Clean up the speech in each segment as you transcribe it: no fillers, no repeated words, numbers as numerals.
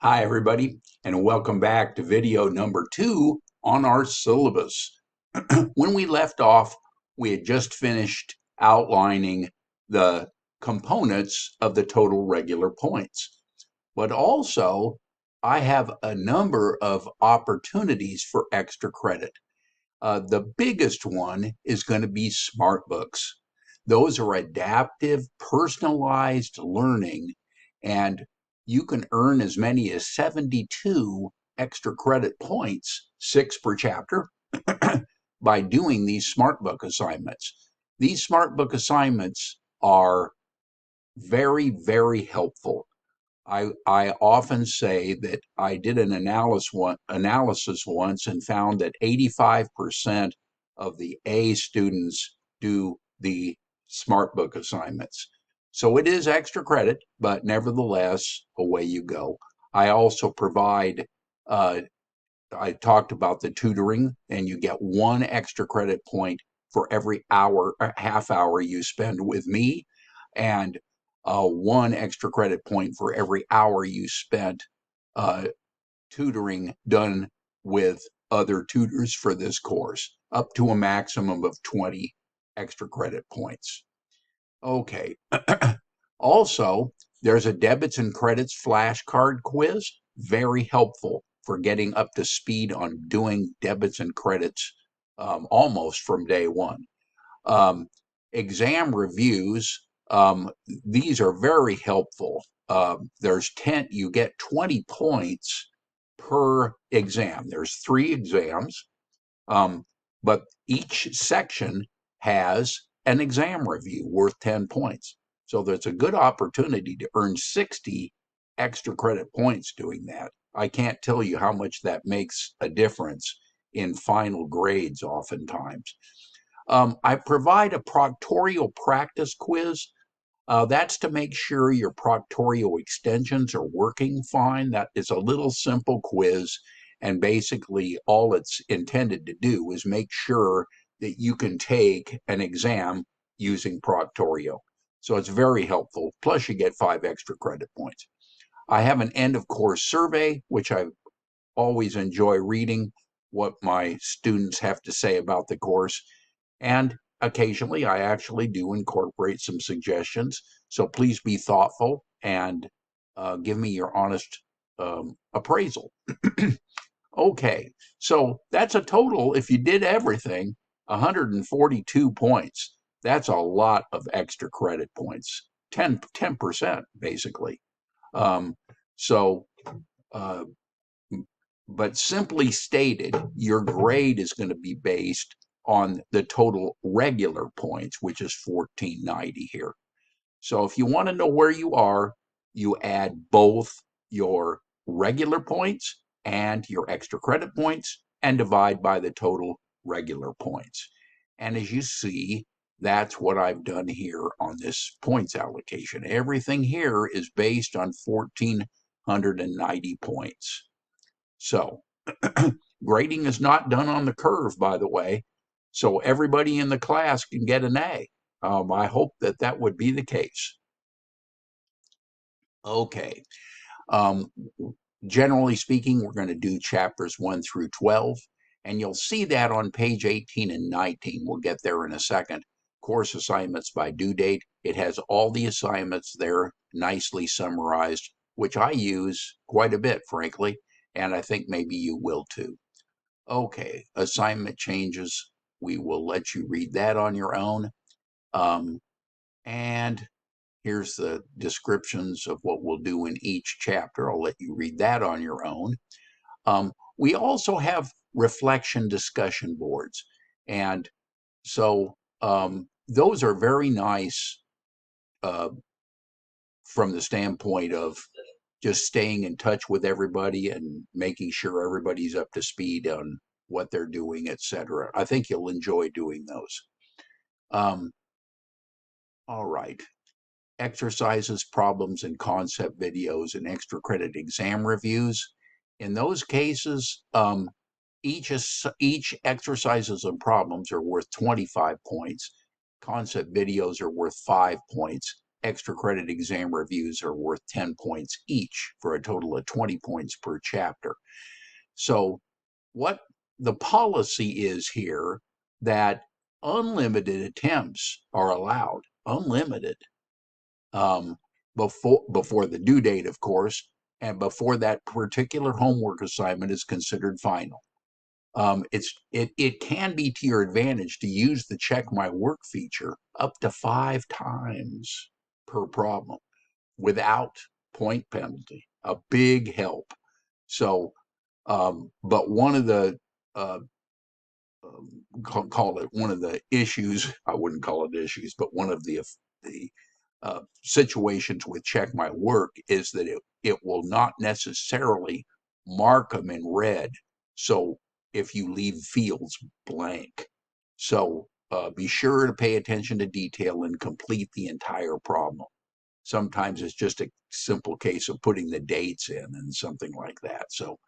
Hi, everybody, and welcome back to video number 2 on our syllabus. When we left off, we had just finished outlining the components of the total regular points. But also, I have a number of opportunities for extra credit. The biggest one is going to be smart books. Those are adaptive, personalized learning, and you can earn as many as 72 extra credit points, 6 per chapter, by doing these smart book assignments. These smart book assignments are very, very helpful. I often say that I did an analysis once and found that 85% of the A students do the smart book assignments. So it is extra credit, but nevertheless, away you go. I also provide, I talked about the tutoring, and you get 1 extra credit point for every hour, half hour you spend with me, and 1 extra credit point for every hour you spent uh, tutoring done with other tutors for this course, up to a maximum of 20 extra credit points. Okay. Also, there's a debits and credits flashcard quiz, very helpful for getting up to speed on doing debits and credits almost from day one. Um, Exam reviews, these are very helpful. There's 10, you get 20 points per exam. There's 3 exams, but each section has an exam review worth 10 points. So there's a good opportunity to earn 60 extra credit points doing that. I can't tell you how much that makes a difference in final grades oftentimes. I provide a proctorial practice quiz. That's to make sure your proctorial extensions are working fine. That is a little simple quiz, and basically all it's intended to do is make sure that you can take an exam using proctorial. So it's very helpful. Plus, you get 5 extra credit points. I have an end of course survey, which I always enjoy reading what my students have to say about the course. And occasionally, I actually do incorporate some suggestions. So please be thoughtful and give me your honest appraisal. Okay, so that's a total, if you did everything, 142 points. That's a lot of extra credit points, 10% basically. Um, so, uh, but simply stated, your grade is going to be based on the total regular points, which is 1490 here. So if you want to know where you are, you add both your regular points and your extra credit points and divide by the total regular points. And as you see, that's what I've done here on this points allocation. Everything here is based on 1490 points. So grading is not done on the curve, by the way. So everybody in the class can get an A. I hope that that would be the case. Okay. Um, Generally speaking, we're going to do chapters 1 through 12, and you'll see that on page 18 and 19. We'll get there in a second. Course assignments by due date. It has all the assignments there nicely summarized, which I use quite a bit, frankly, and I think maybe you will too. Okay, assignment changes. We will let you read that on your own. And here's the descriptions of what we'll do in each chapter. I'll let you read that on your own. We also have reflection discussion boards. And so those are very nice from the standpoint of just staying in touch with everybody and making sure everybody's up to speed on what they're doing, etc. I think you'll enjoy doing those. All right. Exercises, problems, and concept videos, and extra credit exam reviews. In those cases, each exercises and problems are worth 25 points. Concept videos are worth 5 points. extra credit exam reviews are worth 10 points each for a total of 20 points per chapter. So what the policy is here, that unlimited attempts are allowed, unlimited, before the due date, of course, and before that particular homework assignment is considered final. It can be to your advantage to use the check my work feature up to 5 times per problem without point penalty. A big help. So, but one of the call it one of the issues. I wouldn't call it issues, but one of the situations with check my work is that it will not necessarily mark them in red. So if you leave fields blank, so be sure to pay attention to detail and complete the entire problem. Sometimes it's just a simple case of putting the dates in and something like that. So,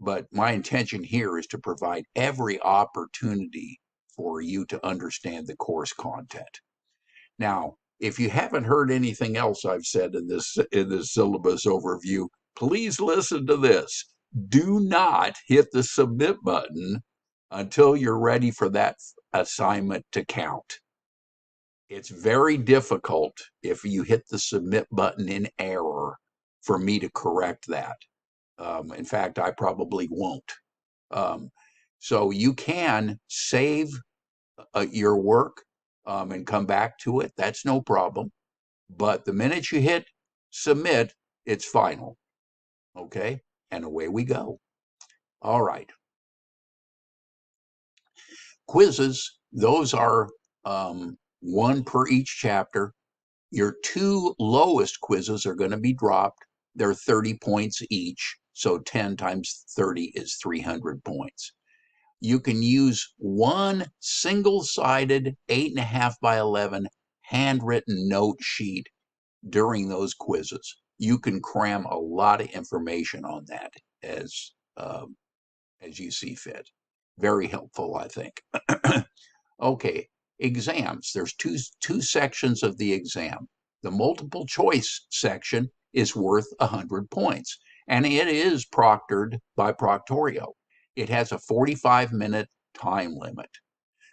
but my intention here is to provide every opportunity for you to understand the course content. Now, if you haven't heard anything else I've said in this syllabus overview, please listen to this. Do not hit the submit button until you're ready for that assignment to count. It's very difficult if you hit the submit button in error for me to correct that. In fact, I probably won't. So you can save your work and come back to it. That's no problem. But the minute you hit submit, it's final. Okay? And away we go. All right. Quizzes, those are one per each chapter. Your 2 lowest quizzes are going to be dropped. They're 30 points each. So 10 times 30 is 300 points. You can use one single-sided 8.5 by 11 handwritten note sheet during those quizzes. You can cram a lot of information on that as you see fit. Very helpful, I think. Okay, exams. There's two sections of the exam. The multiple choice section is worth 100 points, and it is proctored by Proctorio. It has a 45-minute time limit.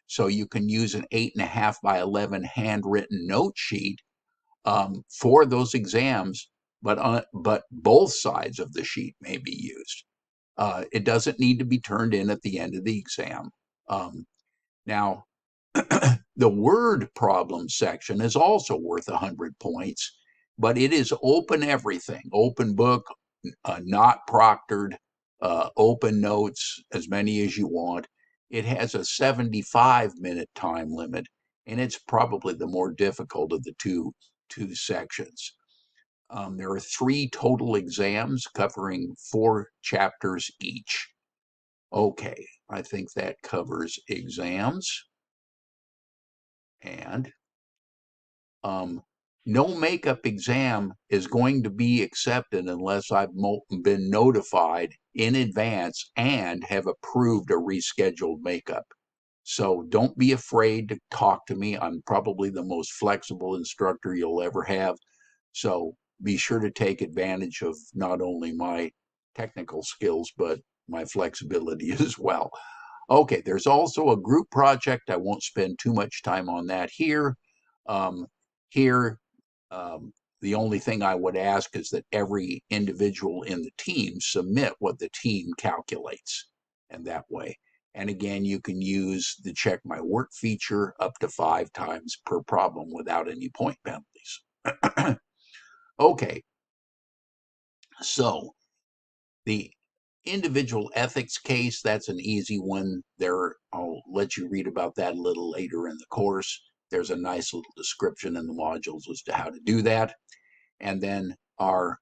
So you can use an 8.5 by 11 handwritten note sheet for those exams, but both sides of the sheet may be used. It doesn't need to be turned in at the end of the exam. Now, the word problem section is also worth 100 points, but it is open everything, open book, not proctored, open notes, as many as you want. It has a 75-minute time limit, and it's probably the more difficult of the two sections. There are 3 total exams covering 4 chapters each. Okay, I think that covers exams. And no makeup exam is going to be accepted unless I've been notified in advance and have approved a rescheduled makeup. So don't be afraid to talk to me. I'm probably the most flexible instructor you'll ever have. So be sure to take advantage of not only my technical skills, but my flexibility as well. Okay, there's also a group project. I won't spend too much time on that here. Here, the only thing I would ask is that every individual in the team submit what the team calculates, and that way. And again, you can use the check my work feature up to 5 times per problem without any point penalties. Okay, so the individual ethics case, that's an easy one. I'll let you read about that a little later in the course. There's a nice little description in the modules as to how to do that. And then our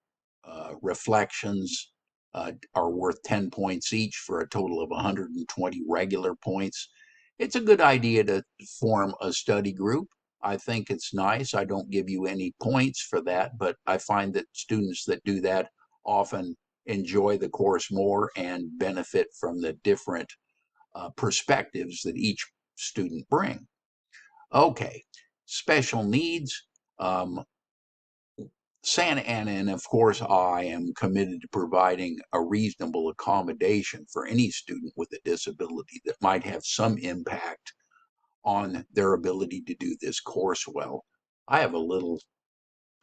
reflections are worth 10 points each for a total of 120 regular points. It's a good idea to form a study group. I think it's nice. I don't give you any points for that, but I find that students that do that often enjoy the course more and benefit from the different perspectives that each student bring. Okay, special needs. Um, Santa Ana, and of course, I am committed to providing a reasonable accommodation for any student with a disability that might have some impact on their ability to do this course well. I have a little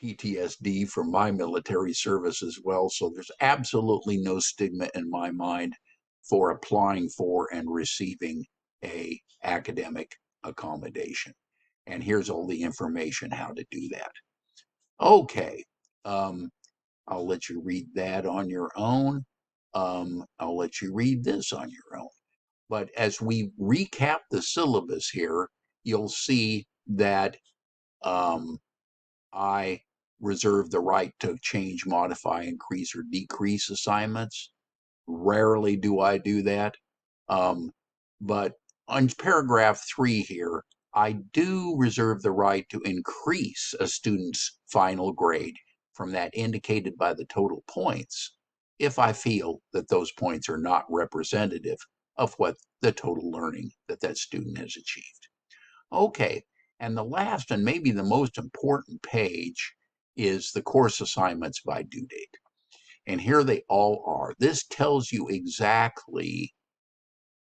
PTSD from my military service as well, so there's absolutely no stigma in my mind for applying for and receiving a academic accommodation. And here's all the information how to do that. Okay, um, I'll let you read that on your own. I'll let you read this on your own. But as we recap the syllabus here, you'll see that I reserve the right to change, modify, increase, or decrease assignments. Rarely do I do that. Um, but on paragraph 3 here, I do reserve the right to increase a student's final grade from that indicated by the total points if I feel that those points are not representative of what the total learning that that student has achieved. Okay, and the last and maybe the most important page is the course assignments by due date. And here they all are. This tells you exactly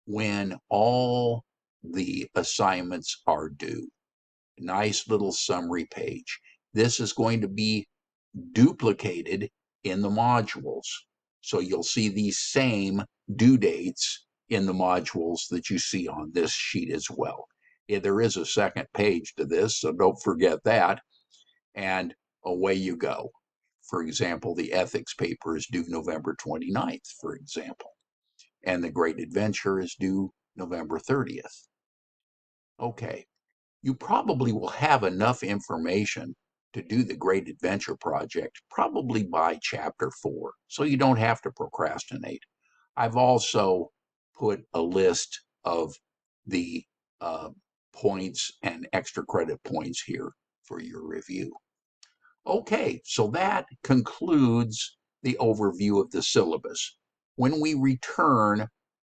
when all the assignments are due. Nice little summary page. This is going to be duplicated in the modules. So you'll see these same due dates in the modules that you see on this sheet as well. There is a second page to this, so don't forget that. And away you go. For example, the ethics paper is due November 29th, for example, and the Great Adventure is due November 30th. Okay, you probably will have enough information to do the Great Adventure project probably by chapter 4, so you don't have to procrastinate. I've also put a list of the points and extra credit points here for your review. Okay, so that concludes the overview of the syllabus. When we return,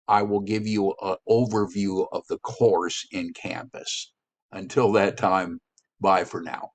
I will give you an overview of the course in Canvas. Until that time, bye for now.